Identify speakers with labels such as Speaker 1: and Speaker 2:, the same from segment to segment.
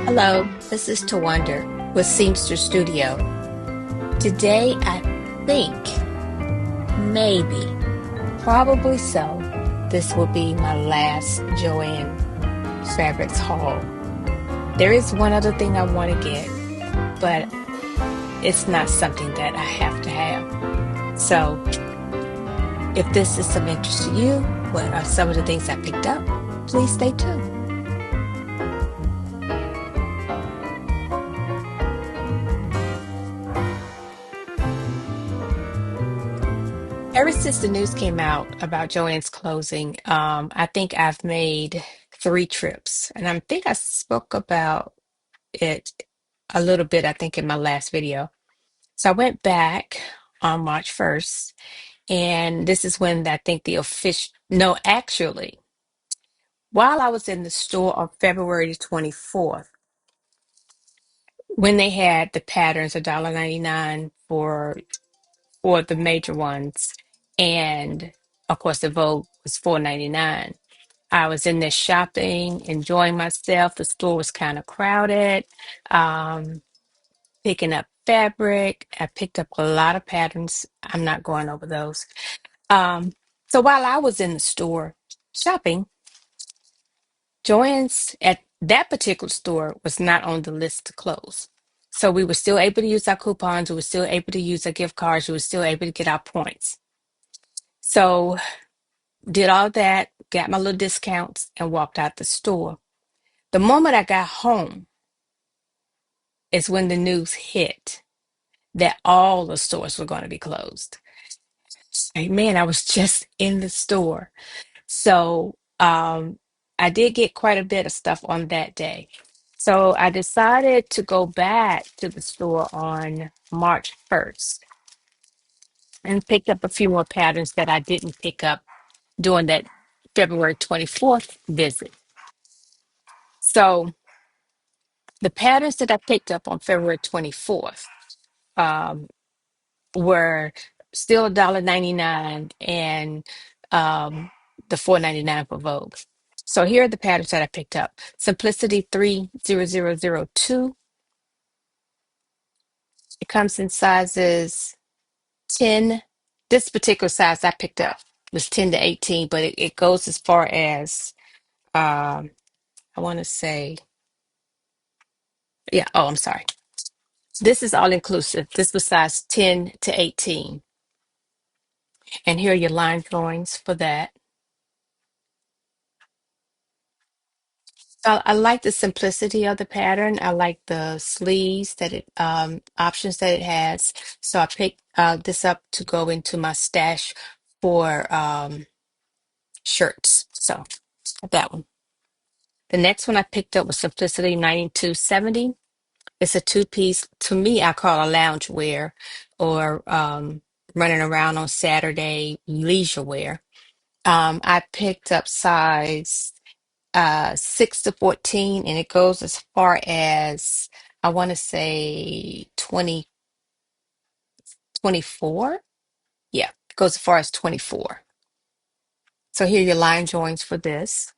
Speaker 1: Hello, this is Tawanda with Seamster Studio. Today, I think, maybe, probably so, this will be my last JoAnn Fabrics haul. There is one other thing I want to get, but it's not something that I have to have. So, if this is some interest to you, what are some of the things I picked up? Please stay tuned. Ever since the news came out about JoAnn's closing, I think I've made 3 trips, and I think I spoke about it a little bit, I think, in my last video. So I went back on March 1st, and this is when I think the official, no, actually, while I was in the store on February 24th, when they had the patterns, $1.99 for the major ones, and of course the Vogue was $4.99. I was in there shopping, enjoying myself. The store was kind of crowded. Um, Picking up fabric. I picked up a lot of patterns. I'm not going over those. Um, so while I was in the store shopping, JoAnn's at that particular store was not on the list to close. So we were still able to use our coupons. We were still able to use our gift cards. We were still able to get our points. So did all that, got my little discounts, and walked out the store. The moment I got home is when the news hit that all the stores were going to be closed. Like, man, I was just in the store. So I did get quite a bit of stuff on that day. So I decided to go back to the store on March 1st and picked up a few more patterns that I didn't pick up during that February 24th visit. So the patterns that I picked up on February 24th um, were still $1.99 and um, the $4.99 for Vogue. So here are the patterns that I picked up. Simplicity 30002. It comes in sizes 10. This particular size I picked up was 10 to 18, but it goes as far as I want to say, yeah, oh, I'm sorry. This is all inclusive. This was size 10 to 18. And here are your line drawings for that. I like the simplicity of the pattern. I like the sleeves that it options that it has. So I picked this up to go into my stash for shirts. So that one. The next one I picked up was Simplicity 9270. It's a two-piece. To me, I call it a lounge wear or running around on Saturday leisure wear. I picked up size 6 to 14, and it goes as far as I want to say 24. Yeah, it goes as far as 24. So here are your line joins for this.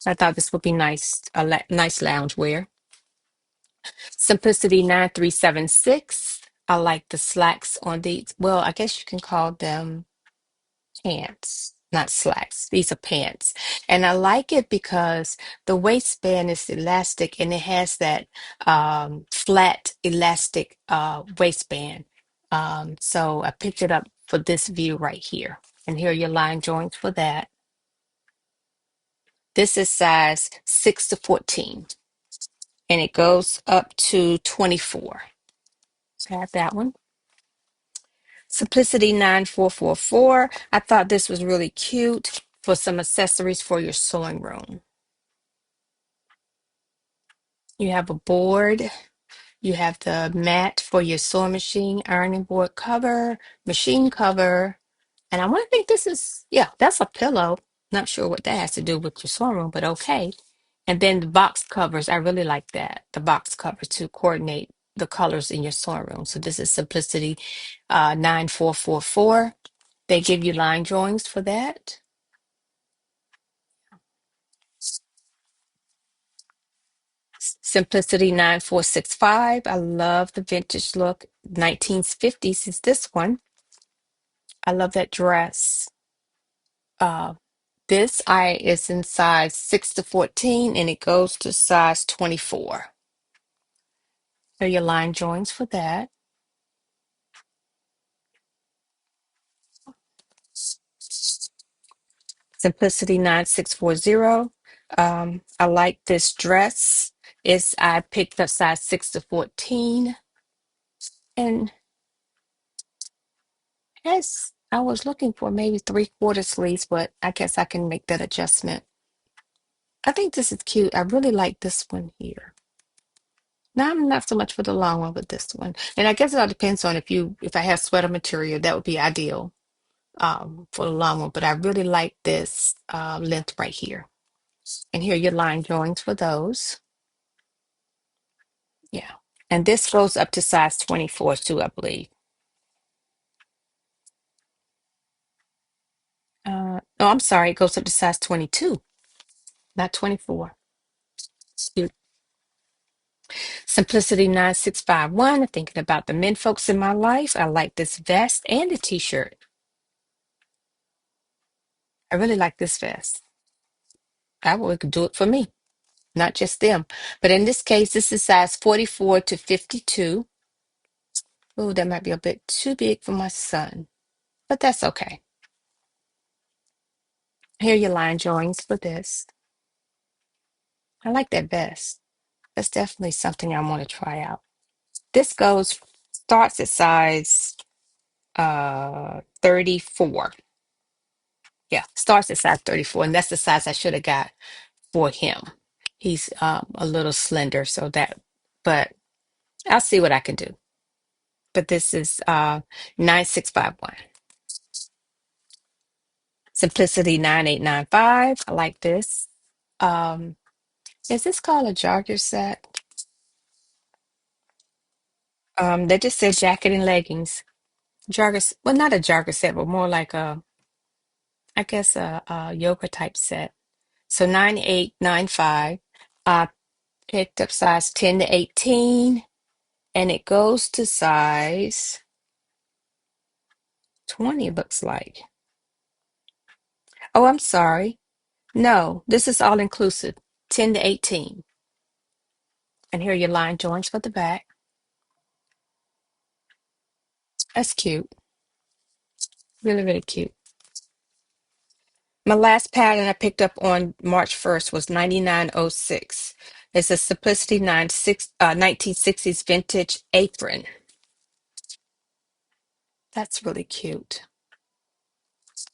Speaker 1: I thought this would be nice, nice lounge wear. Simplicity 9376. I like the slacks on these. Well, I guess you can call them pants, not slacks. These are pants. And I like it because the waistband is elastic and it has that flat elastic waistband. So I picked it up for this view right here. And here are your line joints for that. This is size 6 to 14 and it goes up to 24. So I have that one. Simplicity 9444. I thought this was really cute for some accessories for your sewing room. You have a board, you have the mat for your sewing machine, ironing board cover, machine cover, and I want to think this is, yeah, that's a pillow. Not sure what that has to do with your sewing room, but okay. And then the box covers, I really like that. The box covers to coordinate the colors in your sewing room. So this is Simplicity 9444. They give you line drawings for that. Simplicity 9465. I love the vintage look. 1950s is this one. I love that dress. Uh, this I is in size 6 to 14 and it goes to size 24. There are your line joins for that. Simplicity 9640. I like this dress. I picked up size 6 to 14 and has I was looking for maybe 3/4 sleeves, but I guess I can make that adjustment. I think this is cute. I really like this one here. Now I'm not so much for the long one, but this one. And I guess it all depends on if I have sweater material, that would be ideal for the long one. But I really like this length right here. And here are your line drawings for those. Yeah. And this goes up to size 24 too, I believe. No, I'm sorry, it goes up to size 22, not 24. Cute. Simplicity 9651. Thinking about the men folks in my life. I like this vest and the t-shirt. I really like this vest. I would do it for me, not just them. But in this case, this is size 44 to 52. Oh, that might be a bit too big for my son, but that's okay. Here are your line drawings for this. I like that vest. That's definitely something I want to try out. This starts at size 34. Yeah, starts at size 34, and that's the size I should have got for him. He's a little slender, but I'll see what I can do. But this is 9651. Simplicity 9895. I like this. Um, is this called a jogger set? They just said jacket and leggings. Well, not a jogger set, but more like I guess a yoga type set. So 9895. I picked up size 10 to 18, and it goes to size 20, looks like. Oh, I'm sorry. No, this is all inclusive, 10 to 18. And here are your line joints for the back. That's cute. Really, really cute. My last pattern I picked up on March 1st was 9906. It's a Simplicity 1960s vintage apron. That's really cute.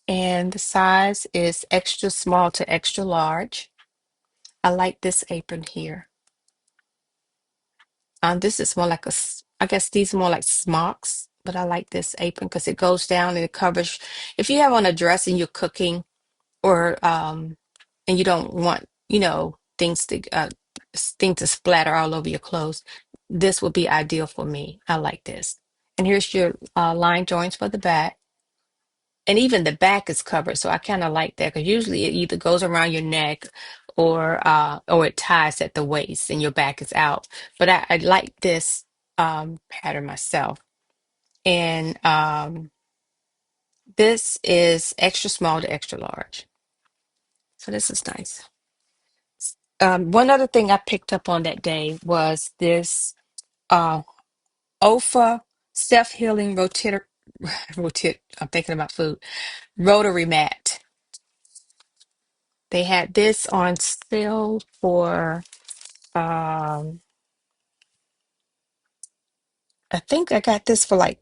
Speaker 1: And the size is extra small to extra large. I like this apron here. This is more like I guess these are more like smocks, but I like this apron because it goes down and it covers. If you have on a dress and you're cooking, or and you don't want things to splatter all over your clothes, this would be ideal for me. I like this. And here's your line joints for the back. And even the back is covered, so I kind of like that because usually it either goes around your neck or it ties at the waist and your back is out. But I like this pattern myself. And this is extra small to extra large. So this is nice. One other thing I picked up on that day was this uh, OFA self-healing I'm thinking about food, rotary mat. They had this on sale for, I think I got this for like,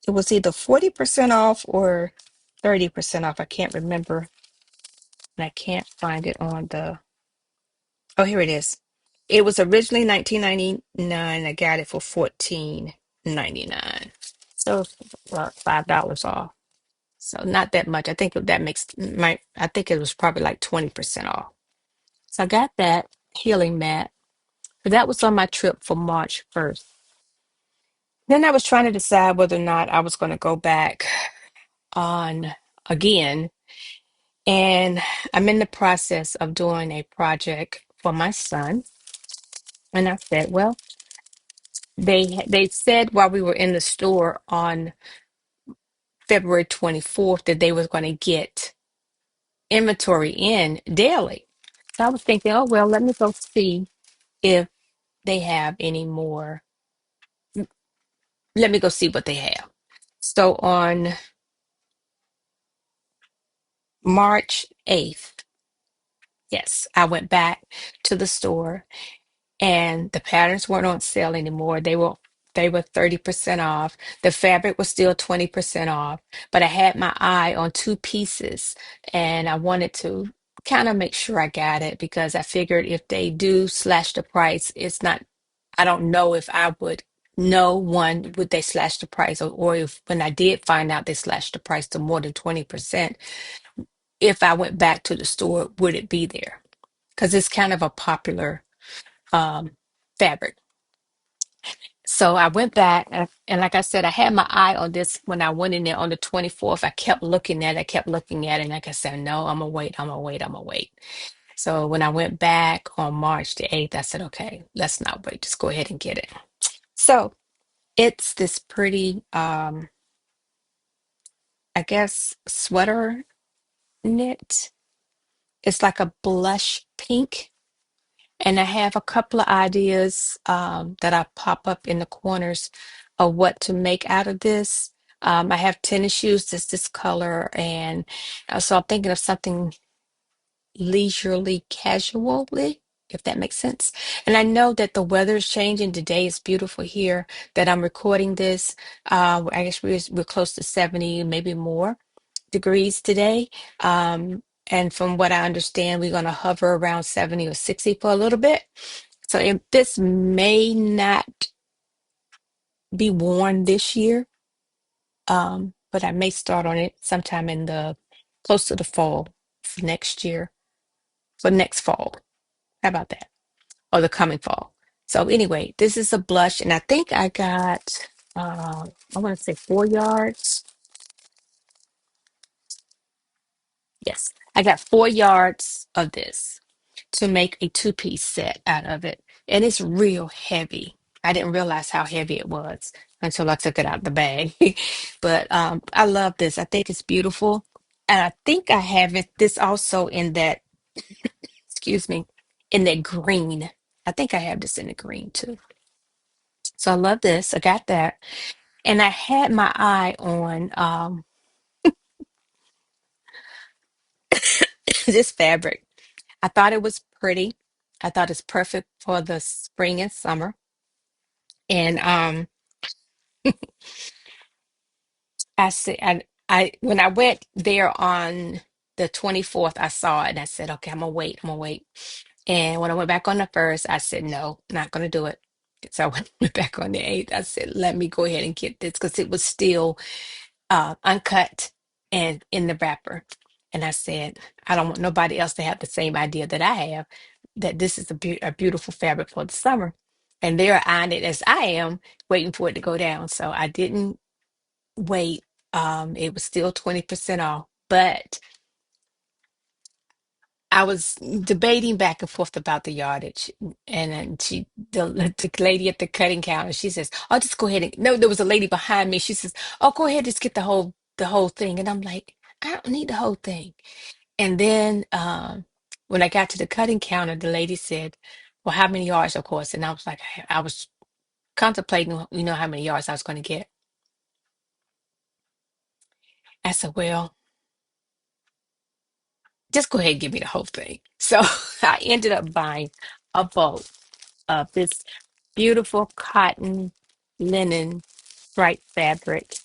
Speaker 1: it was either 40% off or 30% off. I can't remember. And I can't find it on oh, here it is. It was originally 19.99. I got it for 14.99. So $5 off. So not that much. I think I think it was probably like 20% off. So I got that healing mat. But that was on my trip for March 1st. Then I was trying to decide whether or not I was going to go back on again. And I'm in the process of doing a project for my son. And I said, well, they said while we were in the store on February 24th that they was going to get inventory in daily. So I was thinking, oh, well, let me go see if they have any more. Let me go see what they have. So on March 8th, yes, I went back to the store and the patterns weren't on sale anymore. They were 30% off. The fabric was still 20% off, but I had my eye on two pieces and I wanted to kind of make sure I got it because I figured if they do slash the price, it's not, I don't know if I would know one, would they slash the price or if when I did find out they slashed the price to more than 20%, if I went back to the store, would it be there? Because it's kind of a popular um, fabric. So I went back, and like I said, I had my eye on this when I went in there on the 24th. I kept looking at it, I kept looking at it, and like I said, no, I'm gonna wait, I'm gonna wait, I'm gonna wait. So when I went back on March the 8th, I said, okay, let's not wait, just go ahead and get it. So it's this pretty, I guess, sweater knit. It's like a blush pink. And I have a couple of ideas that I pop up in the corners of what to make out of this. I have tennis shoes that's this color, and so I'm thinking of something leisurely, casually, if that makes sense. And I know that the weather is changing. Today is beautiful here that I'm recording this. I guess we're close to 70, maybe more degrees today. And from what I understand, we're going to hover around 70 or 60 for a little bit. So this may not be worn this year, but I may start on it sometime in the close to the fall for next year, for next fall. How about that? Or the coming fall. So anyway, this is a blush, and I think I got, I want to say 4 yards. Yes, I got 4 yards of this to make a two-piece set out of it. And it's real heavy. I didn't realize how heavy it was until I took it out the bag. But I love this. I think it's beautiful. And I think I have it this also in that, excuse me, in that green. I think I have this in the green too. So I love this. I got that. And I had my eye on this fabric. I thought it was pretty. I thought it's perfect for the spring and summer. And I said, I when I went there on the 24th, I saw it and I said, okay, I'm gonna wait, I'm gonna wait. And when I went back on the first, I said, no, not gonna do it. So when I went back on the 8th, I said, let me go ahead and get this because it was still uncut and in the wrapper. And I said, I don't want nobody else to have the same idea that I have, that this is a beautiful fabric for the summer. And they're eyeing it as I am, waiting for it to go down. So I didn't wait. It was still 20% off, but I was debating back and forth about the yardage. And then the lady at the cutting counter, she says, "Oh, just go ahead and," no, there was a lady behind me. She says, "Oh, go ahead, just get the whole thing." And I'm like, I don't need the whole thing. And then when I got to the cutting counter, the lady said, "Well, how many yards, of course?" And I was like, I was contemplating, how many yards I was going to get. I said, well, just go ahead and give me the whole thing. So I ended up buying a bulk of this beautiful cotton linen striped fabric.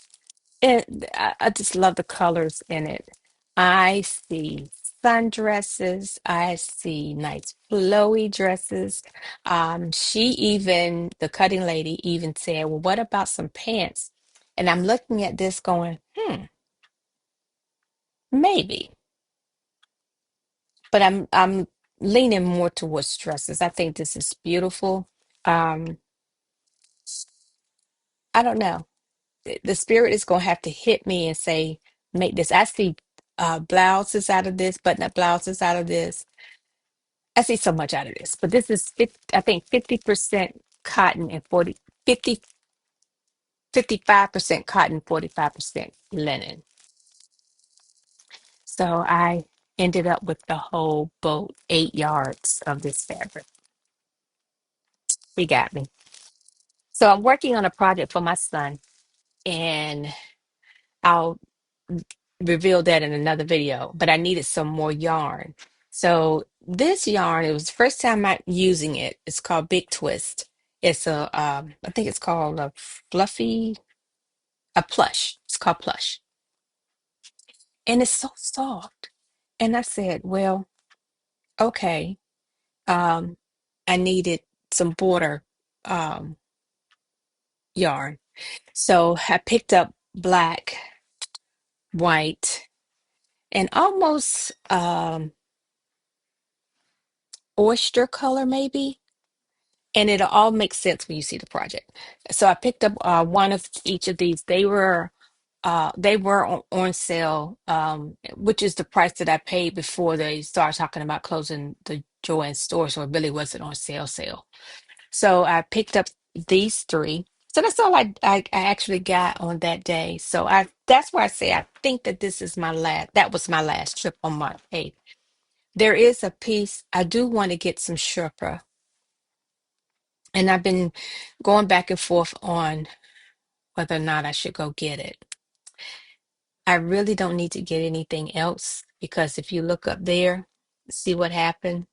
Speaker 1: I just love the colors in it. I see sundresses. I see nice flowy dresses. The cutting lady even said, well, what about some pants? And I'm looking at this going, maybe. But I'm leaning more towards dresses. I think this is beautiful. Um, I don't know. The spirit is gonna have to hit me and say, make this. I see blouses out of this, button-up blouses out of this. I see so much out of this, but this is 50, I think 50% cotton and 55% cotton, 45% linen. So I ended up with the whole boat, 8 yards of this fabric. He got me. So I'm working on a project for my son, and I'll reveal that in another video, but I needed some more yarn. So this yarn, it was the first time I'm using it. It's called Big Twist. It's I think it's called a plush. It's called plush. And it's so soft. And I said, well, okay. Um, I needed some border um yarn. So I picked up black, white, and almost oyster color maybe, and it'll all make sense when you see the project. So I picked up one of each of these. They were on sale, which is the price that I paid before they started talking about closing the JoAnn store, so it really wasn't on sale. So I picked up these three. So that's all I actually got on that day. So that's why I say I think that this is my last, that was my last trip on my pay. There is a piece I do want to get some Sherpa, and I've been going back and forth on whether or not I should go get it. I really don't need to get anything else because if you look up there, see what happened.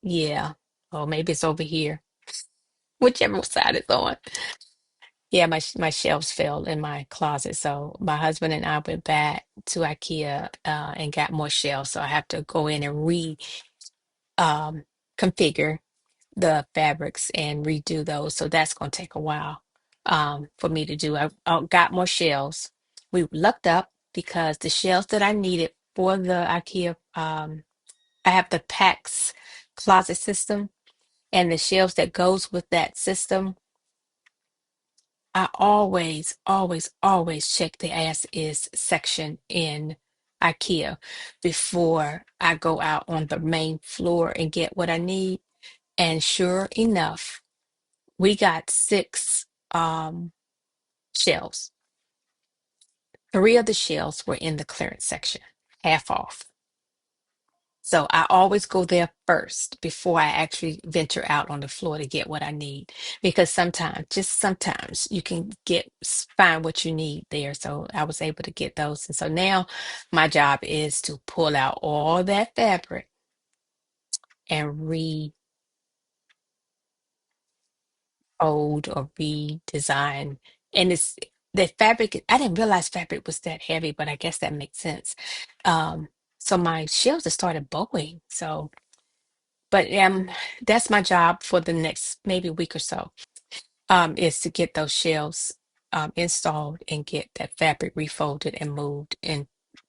Speaker 1: Yeah. Oh, maybe it's over here, whichever side it's on. Yeah, my shelves fell in my closet, so my husband and I went back to IKEA and got more shelves. So I have to go in and um, configure the fabrics and redo those. So that's going to take a while for me to do. I got more shelves. We lucked up because the shelves that I needed for the IKEA, I have the PAX Closet System, and the shelves that goes with that system. I always, always, always check the as is section in IKEA before I go out on the main floor and get what I need. And sure enough, we got six shelves. Three of the shelves were in the clearance section, half off. So I always go there first before I actually venture out on the floor to get what I need. Because sometimes, just sometimes, you can find what you need there. So I was able to get those. And so now my job is to pull out all that fabric and old or redesign. And it's the fabric, I didn't realize fabric was that heavy, but I guess that makes sense. So my shelves have started bowing. So, but that's my job for the next maybe week or so, is to get those shelves installed and get that fabric refolded and moved, and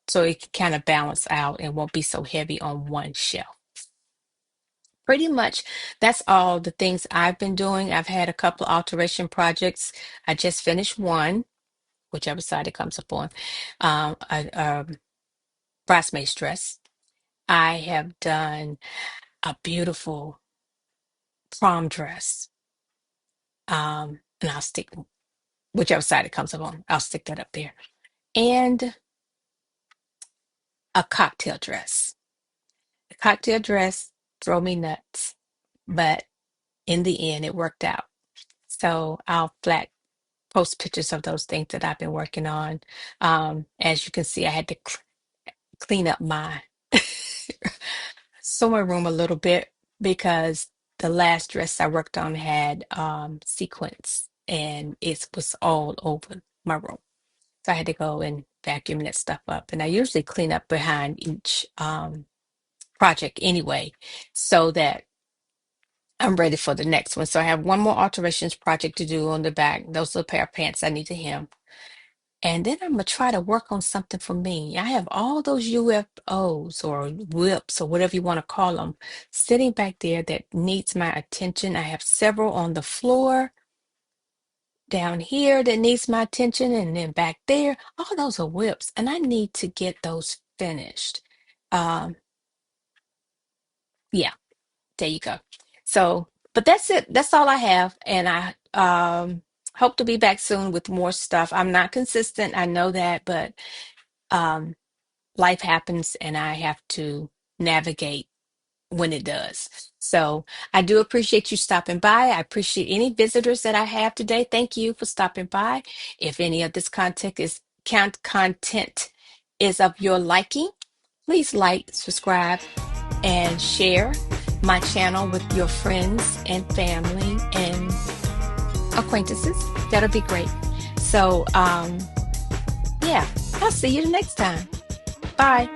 Speaker 1: so it can kind of balance out and won't be so heavy on one shelf. Pretty much, that's all the things I've been doing. I've had a couple alteration projects. I just finished one, whichever side it comes up on, a bridesmaid's dress. I have done a beautiful prom dress, and I'll stick whichever side it comes up on. I'll stick that up there, and a cocktail dress. The cocktail dress drove me nuts, but in the end, it worked out. So I'll flat post pictures of those things that I've been working on. As you can see, I had to clean up my sewing room a little bit because the last dress I worked on had sequins and it was all over my room. So I had to go and vacuum that stuff up. And I usually clean up behind each project anyway, so that I'm ready for the next one. So I have one more alterations project to do on the back. Those are a pair of pants I need to hem. And then I'm gonna try to work on something for me. I have all those UFOs or whips or whatever you want to call them sitting back there that needs my attention. I have several on the floor down here that needs my attention, and then back there, all those are whips, and I need to get those finished. Um, yeah. There you go. So, but that's it. That's all I have. And I hope to be back soon with more stuff. I'm not consistent. I know that, but um life happens and I have to navigate when it does. So I do appreciate you stopping by. I appreciate any visitors that I have today. Thank you for stopping by. If any of this content is of your liking, please like, subscribe, and share my channel with your friends and family and acquaintances. That'll be great. So yeah, I'll see you the next time. Bye.